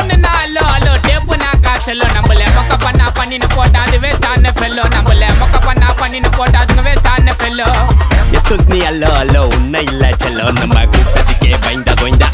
போனுன்னா அல்லோ அல்லோ tape நான் காசல்லோ நம்மள மொக்க பண்ணா பண்ணின்னு போட்டா அது வேஸ்டான ஃபெல்லோ நம்மள மொக்க பண்ணா பண்ணின்னு போட்டா அதுங்க வேஸ்டான ஃபெல்லோ எஸ்கூஸ் மீ அல்லோ அல்லோ உன்னை இல்ல செல்லோ நம்ம கூட்டத்துக்கே பயந்த கோய்ந்த